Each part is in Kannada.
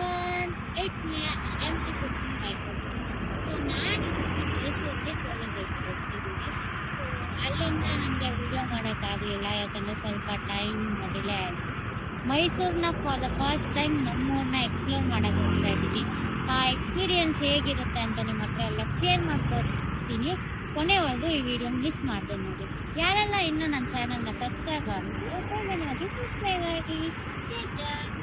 everyone, it's me, MT Cooking Cycle. So ನಾನು ಮೈಸೂರಿಗೆ ಕಾಲೇಜ್ ಹೋಗ್ತಿದ್ದೀನಿ. ಸೊ ಅಲ್ಲಿಂದ ನನಗೆ ವಿಡಿಯೋ ಮಾಡೋಕ್ಕಾಗಲಿಲ್ಲ, ಯಾಕಂದರೆ ಸ್ವಲ್ಪ ಟೈಮ್ ಡಿಲೇ ಆಯಿತು. ಮೈಸೂರನ್ನ ಫಾರ್ ದ ಫಸ್ಟ್ ಟೈಮ್ ನಮ್ಮೂರನ್ನ ಎಕ್ಸ್ಪ್ಲೋರ್ ಮಾಡೋಕ್ಕೆ ಹೋಗ್ತಾ ಇದ್ದೀನಿ. ಆ ಎಕ್ಸ್ಪೀರಿಯನ್ಸ್ ಹೇಗಿರುತ್ತೆ ಅಂತ ನಿಮ್ಮ ಹತ್ರ ಎಲ್ಲ ಶೇರ್ ಮಾಡ್ಕೊಡ್ತೀನಿ. ಕೊನೆವರೆಗೂ ಈ ವಿಡಿಯೋ ಮಿಸ್ ಮಾಡಿದೆ ನೋಡಿ. ಯಾರೆಲ್ಲ ಇನ್ನೂ ನನ್ನ ಚಾನಲ್ನ ಸಬ್ಸ್ಕ್ರೈಬ್ ಆಗಿಲ್ಲ ಬೇಗನೆ ಸಬ್ಸ್ಕ್ರೈಬ್ ಆಗಿ. Stay tuned.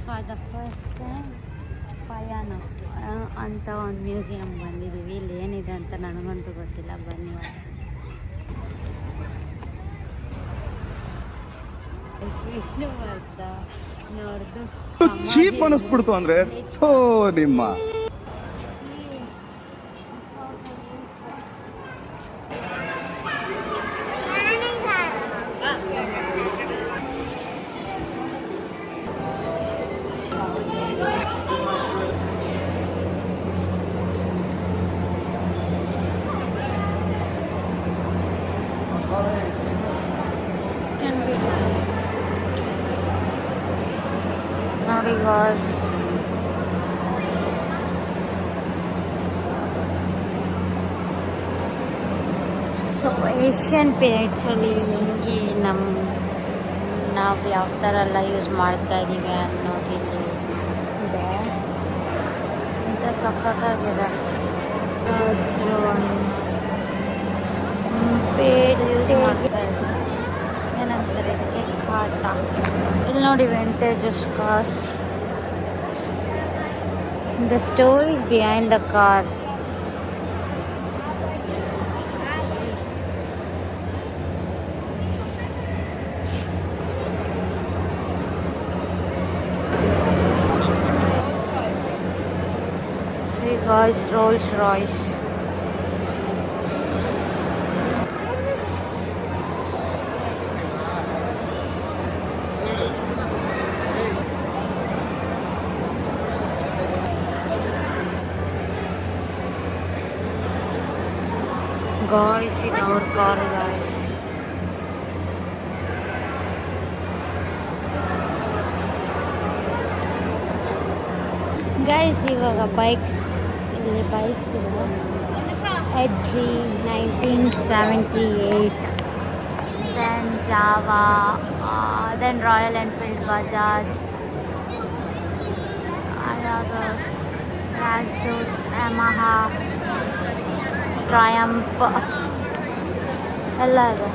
For the first time ಪಯಾನ ಅಂತ ಒಂದು ಮ್ಯೂಸಿಯಂ ಬಂದಿದ್ದೀವಿ. ಇಲ್ಲಿ ಏನಿದೆ ಅಂತ ನನಗಂತೂ ಗೊತ್ತಿಲ್ಲ, ಬನ್ನಿ. ವಿಷ್ಣುವರ್ಧ ನೋಡ್ದು ಚೀಪ್ ಅನಿಸ್ಬಿಡ್ತು ಅಂದ್ರೆ ನಿಮ್ಮ ನೋಡಿ ಗಾಯ್ಸ್, ಸೊ ಏಷ್ಯನ್ ಪೀರಿಯಡ್ಸಲ್ಲಿ ಹೆಂಗೆ ನಾವು ಯಾವ ಥರ ಎಲ್ಲ ಯೂಸ್ ಮಾಡ್ತಾ ಇದ್ದೀವಿ ಅನ್ನೋದಿಲ್ಲಿ ಇದೆ. ನಿಜ ಸಖತ್ತಾಗಿದೆ. ಪೇಡ್ ಯೂಸ್ ಮಾಡ್ತಾ ಇದ್ದೀವಿ. ಏನಂತಾರೆ ಇದಕ್ಕೆ? ಕಾಟ. ಇಲ್ಲಿ ನೋಡಿ vintage cars. The stories behind the car. See guys, Rolls Royce. Guys, it's our car, guys. Guys, ಇವಾಗ ಬೈಕ್ಸ್ ಇದೆ. HZ 1978, then Java, then Royal Enfield Bajaj, Rajdoot, Yamaha, Triumph ಎಲ್ಲ ಇದೆ.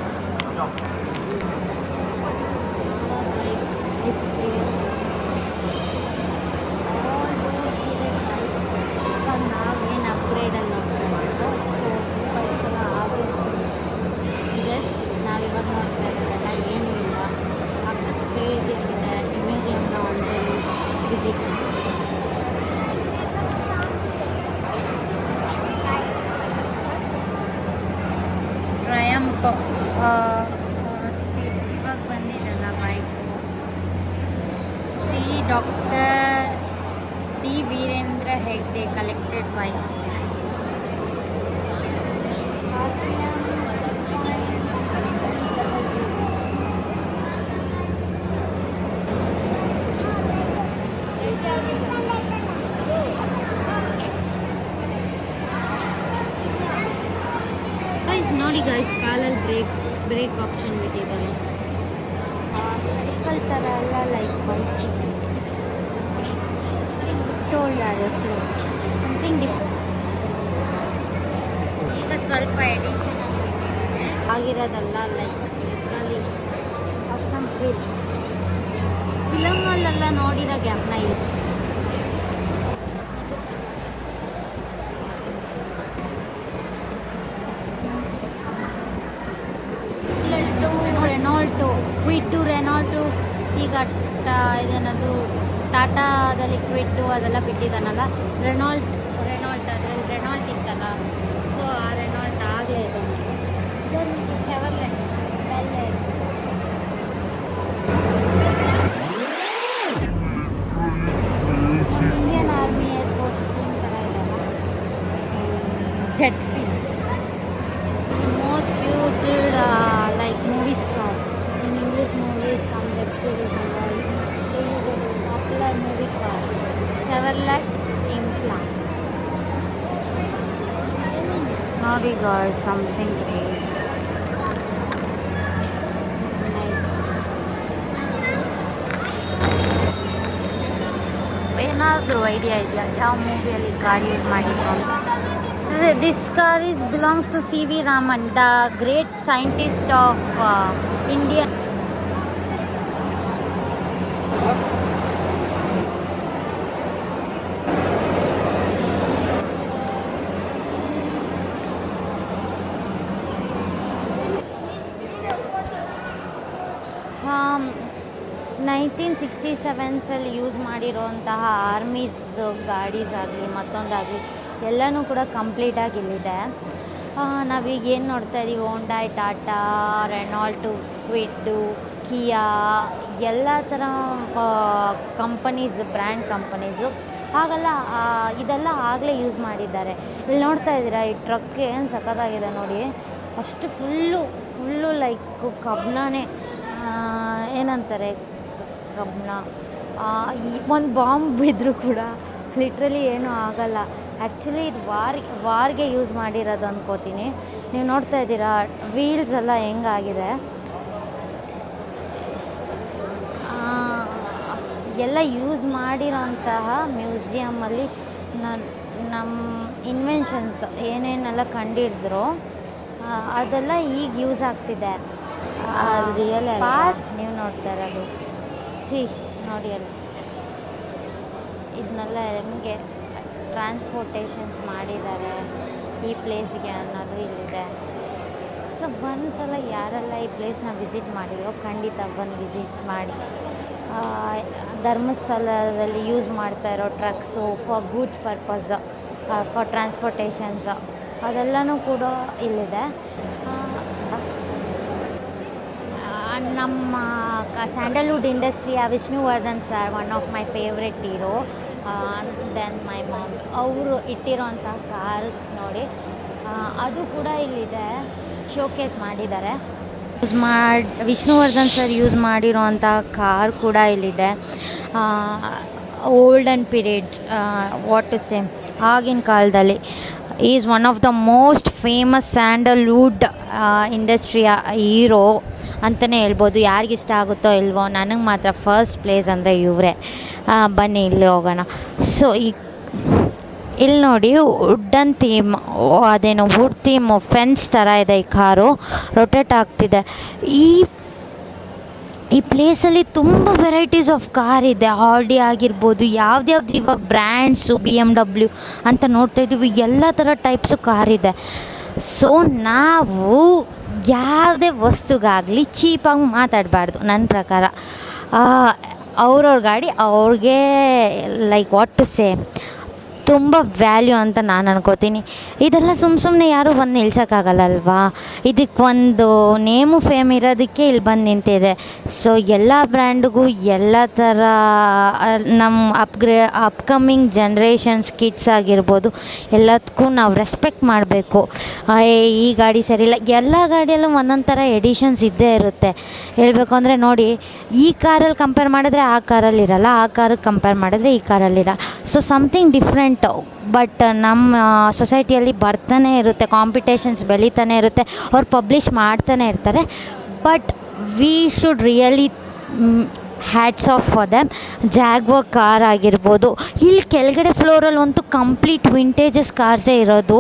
ನಾವೇನು ಅಪ್ಗ್ರೇಡಲ್ಲಿ ನೋಡ್ತಾ ಬೈಕೆಲ್ಲ ಆಗಿತ್ತು. ಜಸ್ಟ್ ನಾವಿವಾಗ ನೋಡ್ತಾ ಇರೋದಲ್ಲ ಏನೂ ಇಲ್ಲ. ಸಖತ್ ಕ್ರೇಜಿ ಆಗಿದೆ. ಈ ಮ್ಯೂಸಿಯಮ್ನ ಒಂದ್ಸಲಿ ವಿಸಿಟ್. ಟ್ರಯಂಪ್ ಸ್ಪೀಡ್ ಇವಾಗ ಬಂದಿದ್ದಲ್ಲ bike. Shri doctor D Veerendra Heggade collected bike. ನೋಡಿ ಗೈಸ್, ಕಾಲಲ್ಲಿ ಬ್ರೇಕ್ ಆಪ್ಷನ್ ಬಿಟ್ಟಿದ್ದಾರೆ. ಸೈಕಲ್ ಥರ ಎಲ್ಲ ಲೈಕ್ ಬೈಕ್. ವಿಕ್ಟೋರಿಯಾ ಹೆಸರು ಸಮಥಿಂಗ್ ಡಿಫ್ರೆಂಟ್. ಈಗ ಸ್ವಲ್ಪ ಎಡಿಷನ್ ಆಗಿ ಬಿಟ್ಟಿದ್ದಾರೆ. ಆಗಿರೋದಲ್ಲ ಲೈಕ್ ಅಲ್ಲಿ ಅಸಮ್ ಫಿಲಮಲ್ಲೆಲ್ಲ ನೋಡಿರೋ ಜ್ಞಾಪನ ಇದೆ. ಕ್ವಿಟ್ಟು, ರೆನಾಲ್ಟು, ಈಗ ಇದೇನದು ಟಾಟಾದಲ್ಲಿ ಕ್ವಿಟ್ಟು ಅದೆಲ್ಲ ಬಿಟ್ಟಿದ್ದಾನಲ್ಲ. ರೆನಾಲ್ಟ್ ಅದರಲ್ಲಿ ರೆನಾಲ್ಟ್ ಇತ್ತಲ್ಲ, ಸೊ ಆ ರೆನಾಲ್ಟ್ ಆಗಲೇ ಇದೆ. ಚೆವರ್ಲೆ ಬೆಲ್ಲೆ ನೋಡಿ ಗಾಯ್ಸ್, ಸಮಥಿಂಗ್ ಕ್ರೇಜ್. ಏನಾದರೂ ಐಡಿಯಾ ಇದೆಯಾ ಯಾವ ಮೂವಿಯಲ್ಲಿ ಕಾರ್ ಯೂಸ್ ಮಾಡಿದ್ರು? This car is belongs to C V Raman, the great scientist of India. Nineteen 67 use ಮಾಡಿರೋಂತಹ ಆರ್ಮೀಸ್ ಗಾಡೀಸ್ ಆಗಲಿ ಮತ್ತೊಂದಾಗಲಿ ಎಲ್ಲನೂ ಕೂಡ ಕಂಪ್ಲೀಟಾಗಿ ಇಲ್ಲಿದೆ. ನಾವೀಗ ಏನು ನೋಡ್ತಾ ಇದ್ದೀವಿ, ಹೋಂಡಾಯ್, ಟಾಟಾ, ರೆನಾಲ್ಟು, ಕ್ವಿಡ್ಡು, ಕಿಯಾ ಎಲ್ಲ ಥರ ಕಂಪನೀಸ್, ಬ್ರ್ಯಾಂಡ್ ಕಂಪನೀಸು. ಹಾಗೆಲ್ಲ ಇದೆಲ್ಲ ಆಗಲೇ ಯೂಸ್ ಮಾಡಿದ್ದಾರೆ. ಇಲ್ಲಿ ನೋಡ್ತಾ ಇದ್ದೀರಾ, ಈ ಟ್ರಕ್ ಏನು ಸಖತ್ತಾಗಿದೆ ನೋಡಿ. ಅಷ್ಟು ಫುಲ್ಲು ಲೈಕ್ ಕಬ್ಣನೇ, ಏನಂತಾರೆ ಕಬ್ಣ. ಈ ಒಂದು ಬಾಂಬ್ ಬಿದ್ದರೂ ಕೂಡ ಲಿಟ್ರಲಿ ಏನೂ ಆಗಲ್ಲ. ಆ್ಯಕ್ಚುಲಿ ಇದು ವಾರ್ಗೆ ಯೂಸ್ ಮಾಡಿರೋದು ಅನ್ಕೋತೀನಿ. ನೀವು ನೋಡ್ತಾ ಇದ್ದೀರಾ ವೀಲ್ಸ್ ಎಲ್ಲ ಹೆಂಗಾಗಿದೆ. ಎಲ್ಲ ಯೂಸ್ ಮಾಡಿರೋಂತಹ ಮ್ಯೂಸಿಯಮಲ್ಲಿ ನಮ್ಮ ಇನ್ವೆನ್ಷನ್ಸ್ ಏನೇನೆಲ್ಲ ಕಂಡಿಡಿದ್ರು ಅದೆಲ್ಲ ಈಗ ಯೂಸ್ ಆಗ್ತಿದೆ. ರಿಯಲ್ ನೀವು ನೋಡ್ತಾ ಇರೋದು ನೋಡಿ ಅಲ್ಲಿ ಇದನ್ನೆಲ್ಲ ಹೆಂಗೆ ಟ್ರಾನ್ಸ್ಪೋರ್ಟೇಷನ್ಸ್ ಮಾಡಿದ್ದಾರೆ ಈ ಪ್ಲೇಸ್ಗೆ ಅನ್ನೋದು ಇಲ್ಲಿದೆ. ಸೊ ಒಂದ್ಸಲ ಯಾರೆಲ್ಲ ಈ ಪ್ಲೇಸ್ನ ವಿಸಿಟ್ ಮಾಡಿರೋ ಖಂಡಿತ ಬಂದು ವಿಸಿಟ್ ಮಾಡಿ. ಧರ್ಮಸ್ಥಳದಲ್ಲಿ ಯೂಸ್ ಮಾಡ್ತಾ ಇರೋ trucks for goods purpose, for transportations ಅದೆಲ್ಲನೂ ಕೂಡ ಇಲ್ಲಿದೆ. ನಮ್ಮ ಸ್ಯಾಂಡಲ್ವುಡ್ ಇಂಡಸ್ಟ್ರಿಯ Vishnuvardhan sir, one of my favourite hero, then my moms, ಅವರು ಇಟ್ಟಿರೋಂಥ ಕಾರ್ಸ್ ನೋಡಿ, ಅದು ಕೂಡ ಇಲ್ಲಿದೆ, ಶೋಕೇಸ್ ಮಾಡಿದ್ದಾರೆ. ವಿಷ್ಣುವರ್ಧನ್ ಸರ್ ಯೂಸ್ ಮಾಡಿರೋಂಥ ಕಾರ್ ಕೂಡ ಇಲ್ಲಿದೆ. Olden periods, what to say, ಆಗಿನ ಕಾಲದಲ್ಲಿ is one of the most famous Sandalwood ಇಂಡಸ್ಟ್ರಿಯ ಹೀರೋ ಅಂತಲೇ ಹೇಳ್ಬೋದು. ಯಾರಿಗಿಷ್ಟ ಆಗುತ್ತೋ ಇಲ್ವೋ, ನನಗೆ ಮಾತ್ರ ಫಸ್ಟ್ ಪ್ಲೇಸ್ ಅಂದರೆ ಇವರೇ. ಬನ್ನಿ ಇಲ್ಲಿ ಹೋಗೋಣ. ಸೊ ಇಲ್ಲಿ ನೋಡಿ ವುಡ್ಡನ್ ಥೀಮ್, ಅದೇನೋ ವುಡ್ ಥೀಮು ಫೆನ್ಸ್ ಥರ ಇದೆ. ಈ ಕಾರು ರೊಟೇಟ್ ಆಗ್ತಿದೆ. ಈ ಪ್ಲೇಸಲ್ಲಿ ತುಂಬ ವೆರೈಟೀಸ್ ಆಫ್ ಕಾರ್ ಇದೆ. ಆಡಿ ಆಗಿರ್ಬೋದು, ಯಾವ್ದ್ಯಾವ್ದು ಇವಾಗ ಬ್ರ್ಯಾಂಡ್ಸು BMW ಅಂತ ನೋಡ್ತಾ ಇದ್ದೀವಿ, ಎಲ್ಲ ಥರ ಟೈಪ್ಸು ಕಾರಿದೆ. ಸೊ ನಾವು ಯಾವುದೇ ವಸ್ತುಗಾಗಲಿ ಚೀಪಾಗಿ ಮಾತಾಡಬಾರ್ದು ನನ್ನ ಪ್ರಕಾರ. ಅವ್ರವ್ರ ಗಾಡಿ ಅವ್ರಿಗೆ ಲೈಕ್ ವಾಟ್ ಟು ಸೇ ತುಂಬ ವ್ಯಾಲ್ಯೂ ಅಂತ ನಾನು ಅನ್ಕೋತೀನಿ. ಇದೆಲ್ಲ ಸುಮ್ಮನೆ ಯಾರೂ ಬಂದು ನಿಲ್ಸೋಕ್ಕಾಗಲ್ಲಲ್ವಾ. ಇದಕ್ಕೊಂದು ನೇಮು ಫೇಮ್ ಇರೋದಕ್ಕೆ ಇಲ್ಲಿ ಬಂದು ನಿಂತಿದೆ. ಸೊ ಎಲ್ಲ ಬ್ರ್ಯಾಂಡ್ಗೂ ಎಲ್ಲ ಥರ ನಮ್ಮ ಅಪ್ಕಮಿಂಗ್ ಜನ್ರೇಷನ್ಸ್ ಕಿಡ್ಸ್ ಆಗಿರ್ಬೋದು ಎಲ್ಲದಕ್ಕೂ ನಾವು ರೆಸ್ಪೆಕ್ಟ್ ಮಾಡಬೇಕು. ಈ ಗಾಡಿ ಸರಿಯಿಲ್ಲ, ಎಲ್ಲ ಗಾಡಿಯಲ್ಲೂ ಒಂದೊಂದು ಥರ ಎಡಿಷನ್ಸ್ ಇದ್ದೇ ಇರುತ್ತೆ. ಹೇಳಬೇಕು ಅಂದರೆ ನೋಡಿ, ಈ ಕಾರಲ್ಲಿ ಕಂಪೇರ್ ಮಾಡಿದ್ರೆ ಆ ಕಾರಲ್ಲಿ ಇರೋಲ್ಲ, ಆ ಕಾರಿಗೆ ಕಂಪೇರ್ ಮಾಡಿದ್ರೆ ಈ ಕಾರಲ್ಲಿರೋ. So something different. ಬಟ್ ನಮ್ಮ ಸೊಸೈಟಿಯಲ್ಲಿ ಬರ್ತಾನೆ ಇರುತ್ತೆ, ಕಾಂಪಿಟೇಷನ್ಸ್ ಬೆಳೀತಾನೆ ಇರುತ್ತೆ, ಅವ್ರು ಪಬ್ಲಿಷ್ ಮಾಡ್ತಾನೆ ಇರ್ತಾರೆ. But we should really hats off for them. Jaguar car ಆಗಿರ್ಬೋದು, ಇಲ್ಲಿ ಕೆಳಗಡೆ ಫ್ಲೋರಲ್ಲಿ ಅಂತೂ ಕಂಪ್ಲೀಟ್ ವಿಂಟೇಜಸ್ ಕಾರ್ಸೇ ಇರೋದು.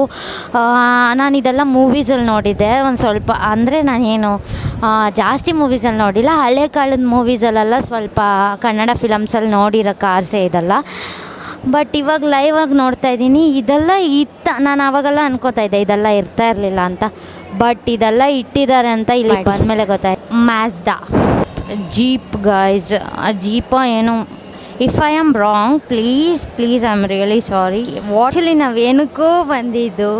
ನಾನು ಇದೆಲ್ಲ ಮೂವೀಸಲ್ಲಿ ನೋಡಿದ್ದೆ ಒಂದು ಸ್ವಲ್ಪ, ಅಂದರೆ ನಾನೇನು ಜಾಸ್ತಿ ಮೂವೀಸಲ್ಲಿ ನೋಡಿಲ್ಲ, ಹಳೆ ಕಾಲದ ಮೂವೀಸಲ್ಲೆಲ್ಲ ಸ್ವಲ್ಪ ಕನ್ನಡ ಫಿಲಮ್ಸಲ್ಲಿ ನೋಡಿರೋ ಕಾರ್ಸೇ ಇದೆಲ್ಲ. ಬಟ್ ಇವಾಗ ಲೈವಾಗಿ ನೋಡ್ತಾ ಇದ್ದೀನಿ, ಇದೆಲ್ಲ ನಾನು ಆವಾಗೆಲ್ಲ ಅನ್ಕೋತಾ ಇದ್ದೆ ಇದೆಲ್ಲ ಇರ್ತಾ ಇರಲಿಲ್ಲ ಅಂತ. ಬಟ್ ಇದೆಲ್ಲ ಇಟ್ಟಿದ್ದಾರೆ ಅಂತ ಇಲ್ಲಿ ಬಂದಮೇಲೆ ಗೊತ್ತಾಯ್ತು. ಮ್ಯಾಸ್ದಾ ಜೀಪ್ ಗೈಸ್, ಜೀಪ ಏನು, if I am wrong please I am really sorry. Actually ನಾವೇನಕ್ಕೂ ಬಂದಿದ್ದು,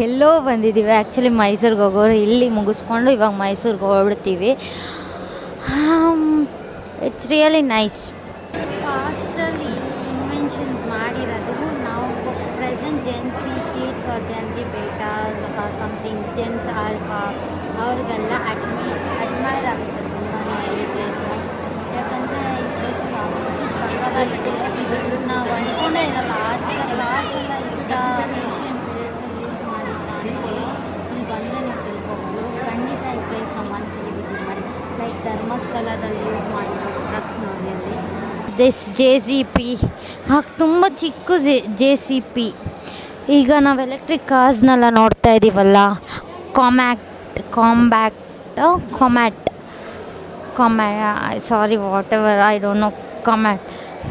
ಎಲ್ಲೋ ಬಂದಿದ್ದೀವಿ. ಆ್ಯಕ್ಚುಲಿ ಮೈಸೂರಿಗೆ ಹೋಗೋರು ಇಲ್ಲಿ ಮುಗಿಸ್ಕೊಂಡು ಇವಾಗ ಮೈಸೂರಿಗೆ ಹೊರಡ್ತೀವಿ. It's really nice. ಫಾಸ್ಟಲ್ಲಿ ಇನ್ವೆನ್ಷನ್ಸ್ ಮಾಡಿರೋದು ನಾವು present gen Z kids or gen Z beta something gens alpha ಅವ್ರಿಗೆಲ್ಲ ಅಡ್ಮೈರ್ ಆಗುತ್ತೆ ತುಂಬಾ ಈ ಪ್ಲೇಸು. ಯಾಕಂದರೆ ಈ ಪ್ಲೇಸಲ್ಲಿ ಅಷ್ಟು ಸಕ್ಕತ್ತಾಗಿದೆ, ನಾವು ಅಂದ್ಕೊಂಡೇ ಇರಲ್ಲ ಆ ಥರ ಕ್ಲಾಸ್ ಎಲ್ಲ ಇದ್ದ ಏಷ್ಯನ್ ಪೀರಿಯಡ್ಸಲ್ಲಿ ಯೂಸ್ ಮಾಡಿದ್ದ ಅನ್ನೋದು. ಧರ್ಮಸ್ಥಳದಲ್ಲಿ ಯೂಸ್ ಮಾಡಿರೋ ಟ್ರಕ್ಸ್ ನೋಡಿ ಅಲ್ಲಿ. ದಿಸ್ JCP ತುಂಬ ಚಿಕ್ಕ JCP. ಈಗ ನಾವು ಎಲೆಕ್ಟ್ರಿಕ್ ಕಾರ್ಸ್ನೆಲ್ಲ ನೋಡ್ತಾ ಇದ್ದೀವಲ್ಲ, sorry whatever I don't know, ಕಾಮ್ಯಾಟ್.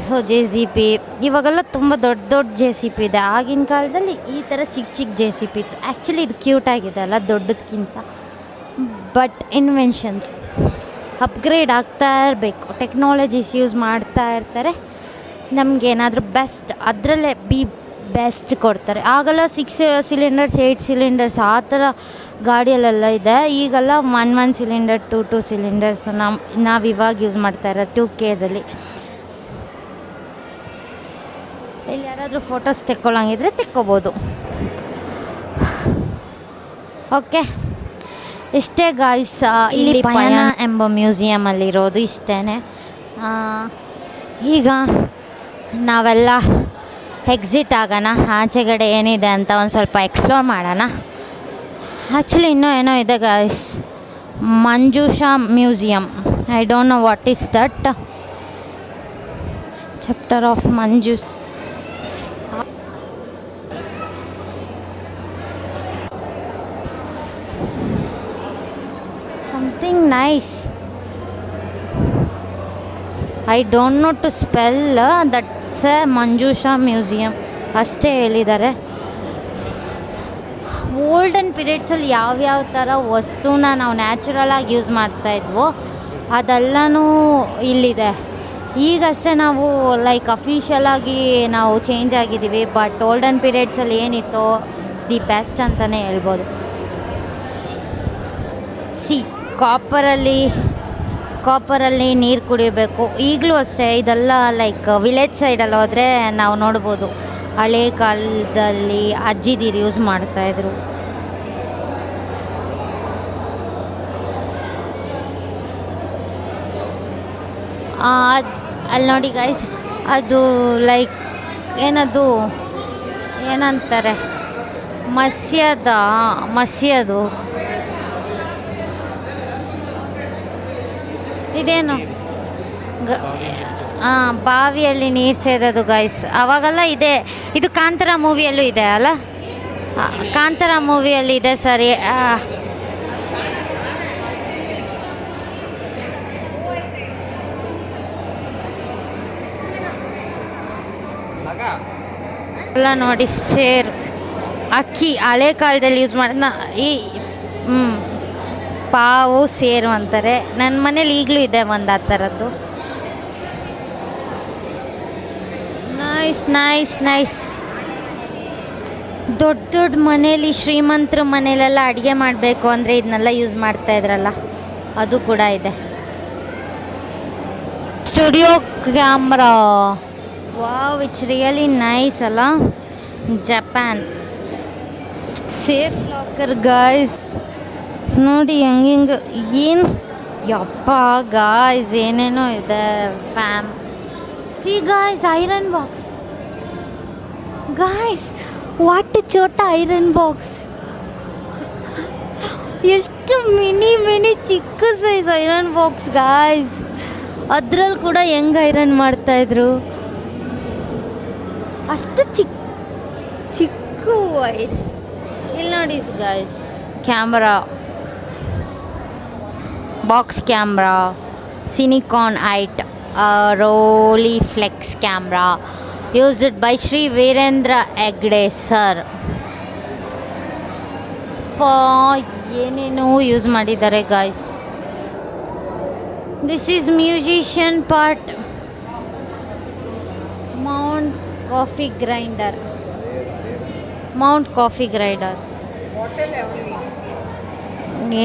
ಸೊ JCP ಇವಾಗೆಲ್ಲ ತುಂಬ ದೊಡ್ಡ JCP ಇದೆ. ಆಗಿನ ಕಾಲದಲ್ಲಿ ಈ ಥರ ಚಿಕ್ಕ JCP ಇತ್ತು. ಆ್ಯಕ್ಚುಲಿ ಇದು ಕ್ಯೂಟಾಗಿದೆ ಅಲ್ಲ ದೊಡ್ಡದಕ್ಕಿಂತ. ಬಟ್ ಇನ್ವೆನ್ಷನ್ಸ್ ಅಪ್ಗ್ರೇಡ್ ಆಗ್ತಾ ಇರಬೇಕು, ಟೆಕ್ನಾಲಜೀಸ್ ಯೂಸ್ ಮಾಡ್ತಾ ಇರ್ತಾರೆ. ನಮಗೇನಾದರೂ ಬೆಸ್ಟ್ ಅದರಲ್ಲೇ ಬೆಸ್ಟ್ ಕೊಡ್ತಾರೆ. ಆಗೆಲ್ಲ 6 ಸಿಲಿಂಡರ್ಸ್ 8 ಸಿಲಿಂಡರ್ಸ್ ಆ ಥರ ಗಾಡಿಯಲ್ಲೆಲ್ಲ ಇದೆ. ಈಗೆಲ್ಲ 1 ಸಿಲಿಂಡರ್ 2 ಸಿಲಿಂಡರ್ಸ್ ನಾವು ಇವಾಗ ಯೂಸ್ ಮಾಡ್ತಾ ಇರೋ 2Kದಲ್ಲಿ. ಇಲ್ಲಿ ಯಾರಾದರೂ ಫೋಟೋಸ್ ತೆಕ್ಕೊಳ್ಳೋಂಗಿದ್ರೆ ತೆಕ್ಕೋಬೋದು. ಓಕೆ, ಇಷ್ಟೇ ಗಾಯ್ಸ್. ಇಲ್ಲಿ ಪಯಣ ಎಂಬ ಮ್ಯೂಸಿಯಮಲ್ಲಿರೋದು ಇಷ್ಟೇ. ಈಗ ನಾವೆಲ್ಲ ಎಕ್ಸಿಟ್ ಆಗೋಣ, ಆಚೆಗಡೆ ಏನಿದೆ ಅಂತ ಒಂದು ಸ್ವಲ್ಪ ಎಕ್ಸ್ಪ್ಲೋರ್ ಮಾಡೋಣ. ಆ್ಯಕ್ಚುಲಿ ಇನ್ನೂ ಏನೋ ಇದೆ guys, Manjusha museum. I don't know what is that. Chapter of Manjush something nice. I don't know to spell. That's a Manjusha museum ಅಷ್ಟೇ ಹೇಳಿದ್ದಾರೆ. ಓಲ್ಡನ್ ಪೀರಿಯಡ್ಸಲ್ಲಿ ಯಾವ್ಯಾವ ಥರ ವಸ್ತುನ ನಾವು ನ್ಯಾಚುರಲಾಗಿ ಯೂಸ್ ಮಾಡ್ತಾಯಿದ್ವೋ ಅದೆಲ್ಲನೂ ಇಲ್ಲಿದೆ. ಈಗಷ್ಟೇ ನಾವು ಲೈಕ್ ಅಫಿಷಿಯಲಾಗಿ ನಾವು ಚೇಂಜ್ ಆಗಿದ್ದೀವಿ. ಬಟ್ ಓಲ್ಡನ್ ಪೀರಿಯಡ್ಸಲ್ಲಿ ಏನಿತ್ತೋ ದಿ ಬೆಸ್ಟ್ ಅಂತಲೇ ಹೇಳ್ಬೋದು. ಕಾಪರಲ್ಲಿ ನೀರು ಕುಡಿಯಬೇಕು. ಈಗಲೂ ಅಷ್ಟೇ ಇದೆಲ್ಲ ಲೈಕ್ ವಿಲೇಜ್ ಸೈಡಲ್ಲಿ ಹೋದರೆ ನಾವು ನೋಡ್ಬೋದು, ಹಳೆ ಕಾಲದಲ್ಲಿ ಅಜ್ಜಿದೀರು ಯೂಸ್ ಮಾಡ್ತಾಯಿದ್ರು. ಅಲ್ಲಿ ನೋಡಿ ಗೈಸ್, ಅದು ಲೈಕ್ ಏನಂತಾರೆ ಮಸ್ಯದು ಇದೇನು ಬಾವಿಯಲ್ಲಿ ನೀರು ಸೇದೋದು ಗೈಸ್. ಅವಾಗೆಲ್ಲ ಇದೆ. ಇದು ಕಾಂತಾರ ಮೂವಿಯಲ್ಲೂ ಇದೆ ಅಲ್ಲ, ಕಾಂತಾರ ಮೂವಿಯಲ್ಲಿ ಇದೆ ಸರಿ. ಎಲ್ಲ ನೋಡಿ ಸೇರು, ಅಕ್ಕಿ ಹಳೆ ಕಾಲದಲ್ಲಿ ಯೂಸ್ ಮಾಡೋದು. ಪಾವು ಸೇರು ಅಂತಾರೆ. ನನ್ನ ಮನೇಲಿ ಈಗಲೂ ಇದೆ ಒಂದು ಆ ಥರದ್ದು. ನೈಸ್. ದೊಡ್ಡ ಮನೇಲಿ ಶ್ರೀಮಂತರ ಮನೇಲೆಲ್ಲ ಅಡುಗೆ ಮಾಡಬೇಕು ಅಂದರೆ ಇದನ್ನೆಲ್ಲ ಯೂಸ್ ಮಾಡ್ತಾಯಿದ್ರಲ್ಲ, ಅದು ಕೂಡ ಇದೆ. Studio camera, wow, it's really nice ಅಲ್ಲ. Japan safe locker guys. ನೋಡಿ ಹೆಂಗೆ ಏನು ಯಪ್ಪ ಗಾಯ್ಸ್, ಏನೇನೋ ಇದೆ. See guys, iron box guys, what ಚೋಟ ಐರನ್ ಬಾಕ್ಸ್. ಎಷ್ಟು ಮಿನಿ ಚಿಕ್ಕ ಸೈಜ್ ಐರನ್ ಬಾಕ್ಸ್ ಗಾಯ್ಸ್. ಅದ್ರಲ್ಲಿ ಕೂಡ ಹೆಂಗೆ ಐರನ್ ಮಾಡ್ತಾಯಿದ್ರು, ಅಷ್ಟು ಚಿಕ್ಕ ವೈರ್. ಇಲ್ಲಿ ನೋಡಿ ಗಾಯ್ಸ್, ಕ್ಯಾಮ್ರಾ, ಬಾಕ್ಸ್ ಕ್ಯಾಮ್ರಾ, ಸಿನಿಕಾನ್ eight Rolleiflex camera used by Shri Virendra Hegde sir. ಏನೇನೋ ಯೂಸ್ ಮಾಡಿದ್ದಾರೆ guys. This is musician part. Mount coffee grinder.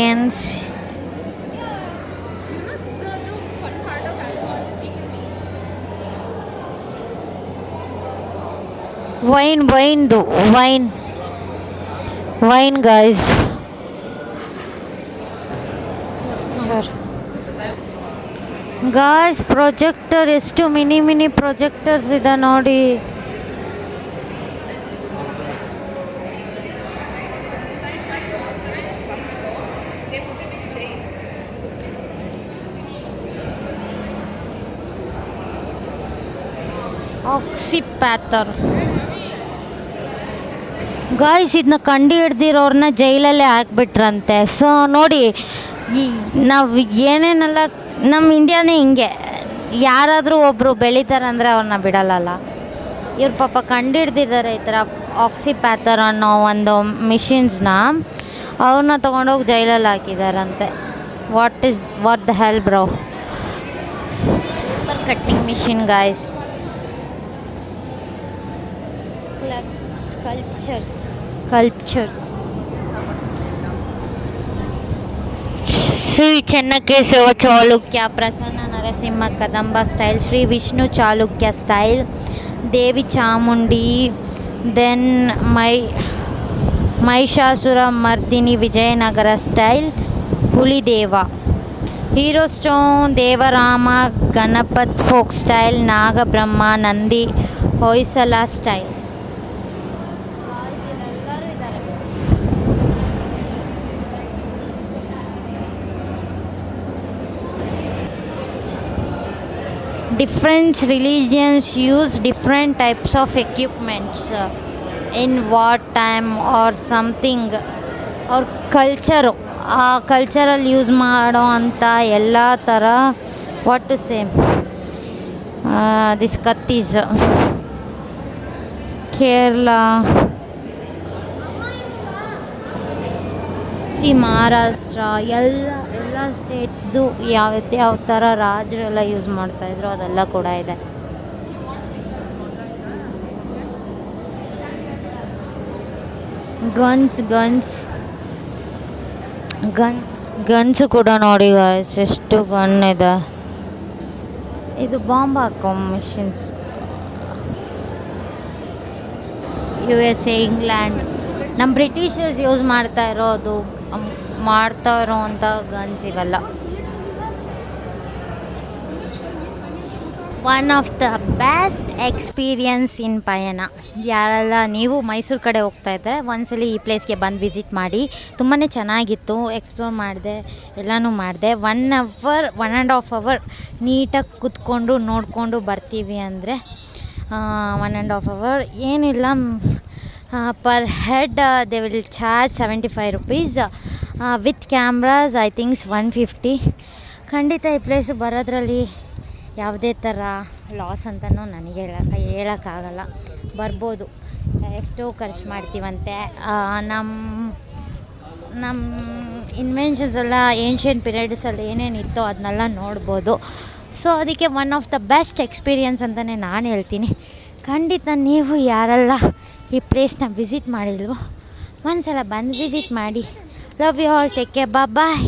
ಏನು ವೈನ್ ಗಾಯ್ಸ್. ಗಾಯ್ಸ್ ಪ್ರೊಜೆಕ್ಟರ್, ಎಷ್ಟು ಮಿನಿ ಪ್ರೊಜೆಕ್ಟರ್ಸ್ ಇದೆ ನೋಡಿ. ಆಕ್ಸಿಪ್ಯಾಥರ್. ಗಾಯ್ಸ್, ಇದನ್ನ ಕಂಡು ಹಿಡ್ದಿರೋರನ್ನ ಜೈಲಲ್ಲೇ ಹಾಕ್ಬಿಟ್ರಂತೆ. ಸೊ ನೋಡಿ, ಈ ನಾವು ಏನೇನೆಲ್ಲ ನಮ್ಮ ಇಂಡಿಯಾನೇ ಹಿಂಗೆ, ಯಾರಾದರೂ ಒಬ್ಬರು ಬೆಳೀತಾರಂದರೆ ಅವ್ರನ್ನ ಬಿಡಲ್ಲಲ್ಲ. ಇವ್ರ ಪಾಪ ಕಂಡು ಹಿಡ್ದಿದ್ದಾರೆ ಈ ಥರ ಆಕ್ಸಿಪ್ಯಾಥರ್ ಅನ್ನೋ ಒಂದು ಮಿಷಿನ್ಸ್ನ. ಅವ್ರನ್ನ ತೊಗೊಂಡೋಗಿ ಜೈಲಲ್ಲಿ ಹಾಕಿದಾರಂತೆ. What the hell bro. Paper cutting machine guys. Sculptures. Shri Chennakeshava Chalukya, Prasanna Narasimha Kadamba style, Shri Vishnu Chalukya style, Devi Chamundi, then Mahishasura Mardini Vijayanagara style, Hulideva, hero stone Devarama Ganapat folk style, Nagabrahma Nandi Hoysala style. Different religions use different types of equipments in war time or something, ಅವ್ರ ಕಲ್ಚರು, ಆ ಕಲ್ಚರಲ್ಲಿ ಯೂಸ್ ಮಾಡೋ ಅಂಥ ಎಲ್ಲ ಥರ ವಾಟ್ ಟು ಸೇ ದಿಸ್ ಕತ್ತೀಸ್. ಕೇರಳ, ಮಹಾರಾಷ್ಟ್ರ, ಎಲ್ಲ ಸ್ಟೇಟ್ದು ಯಾವ ಥರ ರಾಜರೆಲ್ಲ ಯೂಸ್ ಮಾಡ್ತಾಯಿದ್ರು ಅದೆಲ್ಲ ಕೂಡ ಇದೆ. ಗನ್ಸ್ ಕೂಡ ನೋಡಿ ಗಾಯ್ಸ್, ಎಷ್ಟು ಗನ್ ಇದೆ. ಇದು ಬಾಂಬ್ ಹಾಕೋ ಮಿಷಿನ್ಸ್. USA, ಇಂಗ್ಲೆಂಡ್, ನಮ್ಮ ಬ್ರಿಟಿಷರ್ಸ್ ಯೂಸ್ ಮಾಡ್ತಾ ಇರೋವಂಥ ಗನ್ಸ್ ಇವೆಲ್ಲ. One of the best experience in ಪಯಣ. ಯಾರೆಲ್ಲ ನೀವು ಮೈಸೂರು ಕಡೆ ಹೋಗ್ತಾ ಇದ್ದರೆ ಒಂದ್ಸಲಿ ಈ ಪ್ಲೇಸ್ಗೆ ಬಂದು ವಿಸಿಟ್ ಮಾಡಿ. ತುಂಬಾ ಚೆನ್ನಾಗಿತ್ತು, ಎಕ್ಸ್ಪ್ಲೋರ್ ಮಾಡಿದೆ, ಎಲ್ಲನೂ ಮಾಡಿದೆ. 1.5 ಅವರ್ ನೀಟಾಗಿ ಕೂತ್ಕೊಂಡು ನೋಡಿಕೊಂಡು ಬರ್ತೀವಿ ಅಂದರೆ 1.5 ಅವರ್ ಏನಿಲ್ಲ. Per head they will charge 75 rupees. With cameras I thinks 150. ಖಂಡಿತ ಈ ಪ್ಲೇಸು ಬರೋದ್ರಲ್ಲಿ ಯಾವುದೇ ಥರ ಲಾಸ್ ಅಂತಲೂ ನನಗೆ ಹೇಳೋಕ್ಕಾಗಲ್ಲ. ಬರ್ಬೋದು, ಎಷ್ಟೋ ಖರ್ಚು ಮಾಡ್ತೀವಂತೆ. ನಮ್ಮ ಇನ್ವೆನ್ಷನ್ಸ್ ಎಲ್ಲ ಏನ್ಷಿಯಂಟ್ ಪೀರಿಯಡ್ಸಲ್ಲಿ ಏನೇನಿತ್ತೋ ಅದನ್ನೆಲ್ಲ ನೋಡ್ಬೋದು. ಸೊ ಅದಕ್ಕೆ one of the best experience ಅಂತಲೇ ನಾನು ಹೇಳ್ತೀನಿ. ಖಂಡಿತ ನೀವು ಯಾರೆಲ್ಲ ಈ ಪ್ಲೇಸ್ನ ವಿಸಿಟ್ ಮಾಡಿಲ್ವೋ ಒಂದ್ಸಲ ಬಂದು ವಿಸಿಟ್ ಮಾಡಿ. Love you all, take care, bye.